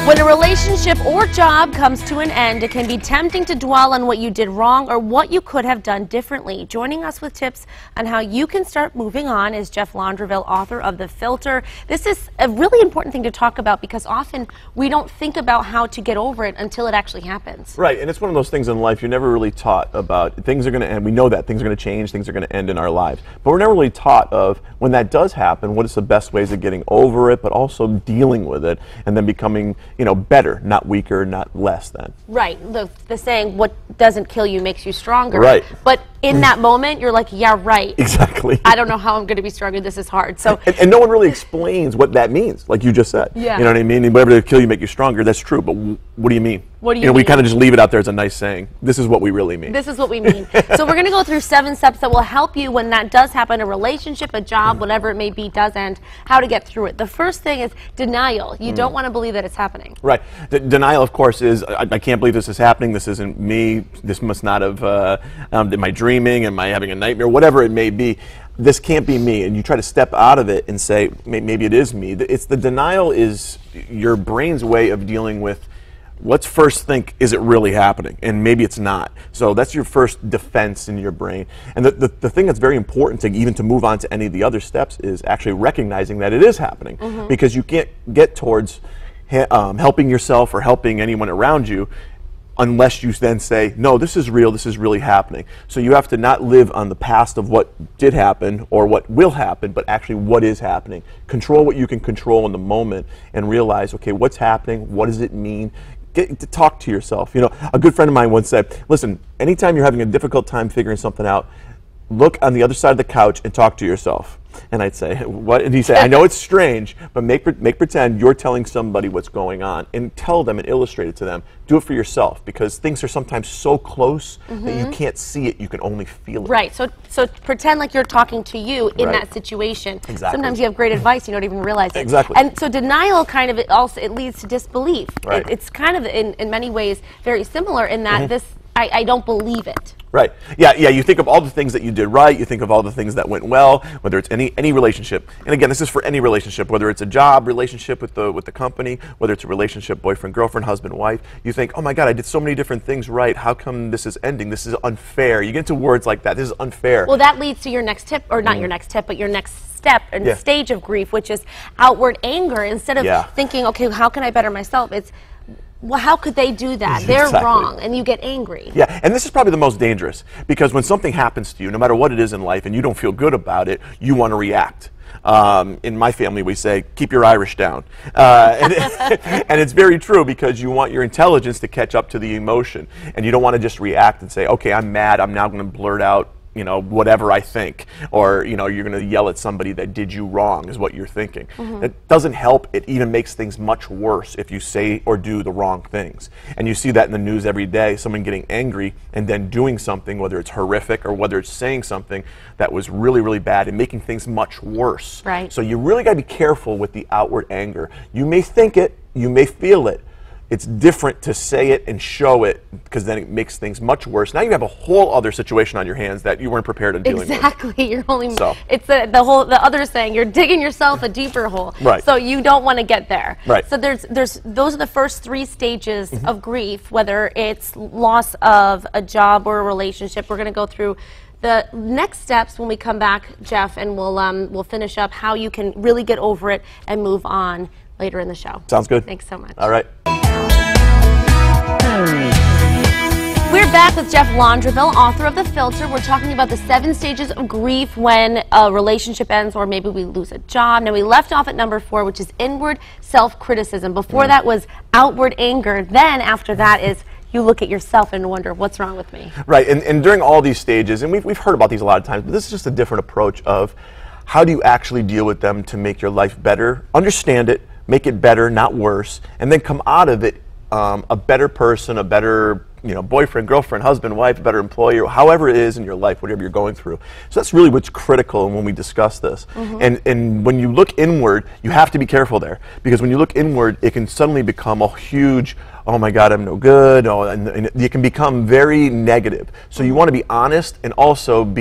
When a relationship or job comes to an end, it can be tempting to dwell on what you did wrong or what you could have done differently. Joining us with tips on how you can start moving on is Jeff Laundreville, author of The Filter. This is a really important thing to talk about because often we don't think about how to get over it until it actually happens. Right, and it's one of those things in life you're never really taught about. Things are going to end. We know that things are going to change, things are going to end in our lives. But we're never really taught of when that does happen, what is the best ways of getting over it, but also dealing with it and then becoming, better, not weaker, not less than. Right. The saying, what doesn't kill you makes you stronger. Right. But in that moment, you're like, yeah, right. Exactly. I don't know how I'm going to be stronger. This is hard. So, and no one really explains what that means, like you just said. Yeah. You know what I mean? And whatever to kill you make you stronger, that's true. But what do you mean? What do you mean? We kind of just leave it out there as a nice saying. This is what we really mean. This is what we mean. So we're going to go through 7 steps that will help you when that does happen, a relationship, a job, whatever it may be, does end, how to get through it. The first thing is denial. You don't want to believe that it's happening. Right. Denial, of course, is I can't believe this is happening. This isn't me. This must not have, am I dreaming? Am I having a nightmare? Whatever it may be. This can't be me, and you try to step out of it and say, maybe it is me. It's the denial is your brain's way of dealing with, let's first think, is it really happening? And maybe it's not. So that's your first defense in your brain. And the thing that's very important to move on to any of the other steps is actually recognizing that it is happening. Because you can't get towards helping yourself or helping anyone around you unless you then say, no, this is real, this is really happening. So you have to not live on the past of what did happen or what will happen, but actually what is happening. Control what you can control in the moment and realize, okay, what's happening? What does it mean? Get to talk to yourself. A good friend of mine once said, listen, anytime you're having a difficult time figuring something out, look on the other side of the couch and talk to yourself. And I'd say, what? And he'd say, I know it's strange, but make pretend you're telling somebody what's going on and tell them and illustrate it to them. Do it for yourself because things are sometimes so close that you can't see it, you can only feel it. Right, so pretend like you're talking to you in that situation. Exactly. Sometimes you have great advice, you don't even realize it. Exactly. And so denial kind of, it leads to disbelief. Right. It's kind of, in many ways, very similar in that I don't believe it. Right. Yeah, you think of all the things that you did right, you think of all the things that went well, whether it's any relationship. And again, this is for any relationship, whether it's a job relationship with the company, whether it's a relationship, boyfriend, girlfriend, husband, wife. You think, oh my God, I did so many different things right. How come this is ending? This is unfair. You get into words like that. This is unfair. Well, that leads to your next tip, or not your next tip, but your next step and stage of grief, which is outward anger. Instead of thinking, okay, how can I better myself? It's, well, how could they do that? They're wrong, and you get angry. Yeah, and this is probably the most dangerous, because when something happens to you, no matter what it is in life, and you don't feel good about it, you want to react. In my family, we say, keep your Irish down. And it's very true, because you want your intelligence to catch up to the emotion, and you don't want to just react and say, okay, I'm mad, I'm now going to blurt out whatever I think, or, you're going to yell at somebody that did you wrong is what you're thinking. It doesn't help. It even makes things much worse if you say or do the wrong things. And you see that in the news every day, someone getting angry and then doing something, whether it's horrific or whether it's saying something that was really, really bad and making things much worse. Right. So you really got to be careful with the outward anger. You may think it, you may feel it. It's different to say it and show it, because then it makes things much worse. Now you have a whole other situation on your hands that you weren't prepared to dealing with. Exactly. You're only. So. It's the other saying. You're digging yourself a deeper hole. Right. So you don't want to get there. Right. So those are the first 3 stages of grief, whether it's loss of a job or a relationship. We're going to go through the next steps when we come back, Jeff, and we'll finish up how you can really get over it and move on later in the show. Sounds good. Thanks so much. All right. We're back with Jeff Laundreville, author of The Filter. We're talking about the 7 stages of grief when a relationship ends or maybe we lose a job. Now, we left off at number 4, which is inward self-criticism. Before that was outward anger. Then after that is you look at yourself and wonder, what's wrong with me? Right, and during all these stages, and we've heard about these a lot of times, but this is just a different approach of how do you actually deal with them to make your life better, understand it, make it better, not worse, and then come out of it a better person, a better boyfriend, girlfriend, husband, wife, a better employer, however it is in your life, whatever you're going through. So that's really what's critical when we discuss this. And when you look inward, you have to be careful there, because when you look inward, it can suddenly become a huge oh my God, I'm no good, and you can become very negative. So you want to be honest and also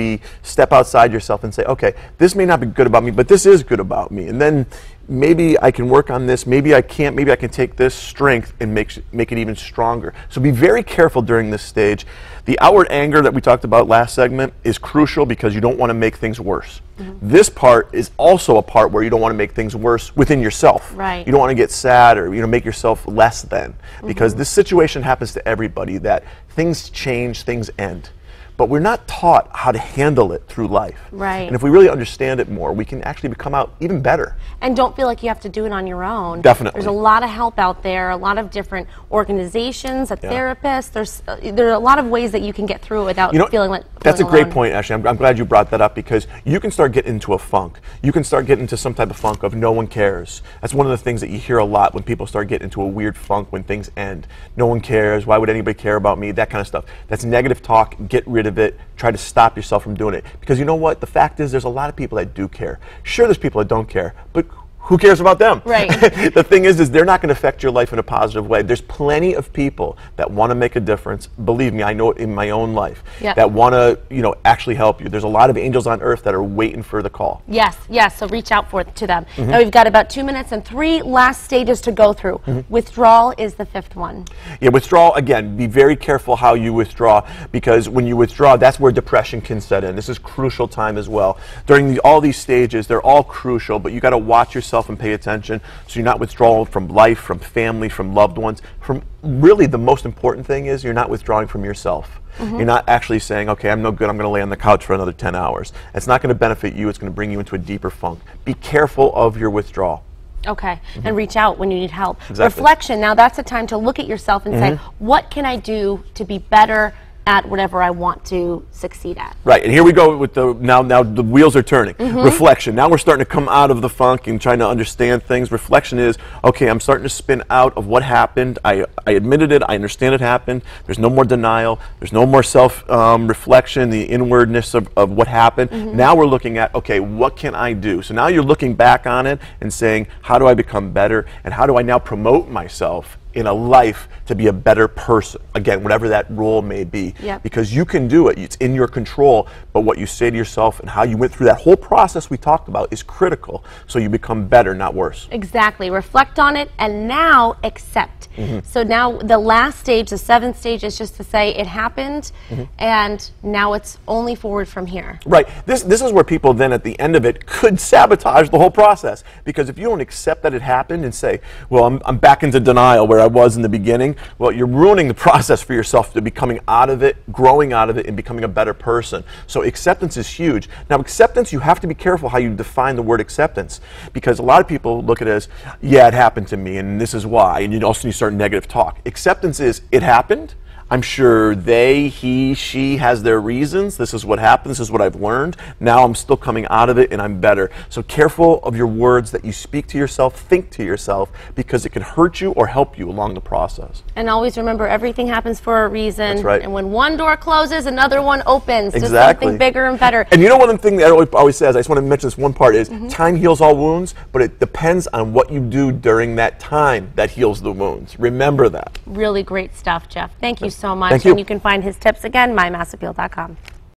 step outside yourself and say, okay, this may not be good about me, but this is good about me. And then maybe I can work on this, maybe I can't, maybe I can take this strength and make it even stronger. So be very careful during this stage. The outward anger that we talked about last segment is crucial because you don't want to make things worse. This part is also a part where you don't want to make things worse within yourself. Right. You don't want to get sad or make yourself less than, because this situation happens to everybody, that things change, things end. But we're not taught how to handle it through life. Right. And if we really understand it more, we can actually come out even better. And don't feel like you have to do it on your own. Definitely. There's a lot of help out there, a lot of different organizations, a therapist. There are a lot of ways that you can get through it without feeling like that's a alone. great point, Ashley. I'm glad you brought that up, because you can start getting into a funk. You can start getting into some type of funk of no one cares. That's one of the things that you hear a lot when people start getting into a weird funk when things end. No one cares. Why would anybody care about me? That kind of stuff. That's negative talk. Get rid of it. Try to stop yourself from doing it. Because you know what? The fact is, there's a lot of people that do care. Sure, there's people that don't care, but who cares about them? Right. The thing is they're not going to affect your life in a positive way. There's plenty of people that want to make a difference. Believe me, I know it in my own life. That want to, actually help you. There's a lot of angels on earth that are waiting for the call. Yes, so reach out to them. Now we've got about 2 minutes and 3 last stages to go through. Withdrawal is the 5th one. Yeah, withdrawal, again, be very careful how you withdraw, because when you withdraw, that's where depression can set in. This is crucial time as well. During all these stages, they're all crucial, but you got to watch yourself and pay attention so you're not withdrawing from life, from family, from loved ones. From really, the most important thing is you're not withdrawing from yourself. You're not actually saying, okay, I'm no good, I'm going to lay on the couch for another 10 hours. It's not going to benefit you. It's going to bring you into a deeper funk. Be careful of your withdrawal. Okay, and reach out when you need help. Exactly. Reflection, now that's a time to look at yourself and say, what can I do to be better at whatever I want to succeed at? Right, and here we go with now the wheels are turning. Reflection. Now we're starting to come out of the funk and trying to understand things. Reflection is, okay, I'm starting to spin out of what happened. I admitted it. I understand it happened. There's no more denial. There's no more self-reflection, the inwardness of what happened. Now we're looking at, okay, what can I do? So now you're looking back on it and saying, how do I become better? And how do I now promote myself in a life to be a better person? Again, whatever that role may be. Because you can do it. It's in your control. But what you say to yourself and how you went through that whole process we talked about is critical. So you become better, not worse. Exactly. Reflect on it and now accept. So now the last stage, the 7th stage, is just to say it happened and now it's only forward from here. Right. This is where people then at the end of it could sabotage the whole process. Because if you don't accept that it happened and say, well, I'm back into denial where I was in the beginning, well, you're ruining the process for yourself to be coming out of it, growing out of it, and becoming a better person. So acceptance is huge. Now, acceptance, you have to be careful how you define the word acceptance, because a lot of people look at it as, yeah, it happened to me, and this is why, and you start negative talk. Acceptance is, it happened. I'm sure they, he, she has their reasons. This is what happened. This is what I've learned. Now I'm still coming out of it and I'm better. So careful of your words that you speak to yourself, think to yourself, because it can hurt you or help you along the process. And always remember, everything happens for a reason. That's right. And when one door closes, another one opens. Exactly. Just something bigger and better. And you know, one thing that I always says, I just want to mention this one part, is time heals all wounds, but it depends on what you do during that time that heals the wounds. Remember that. Really great stuff, Jeff. Thank you so much. Thank you. And you can find his tips again, mymassappeal.com.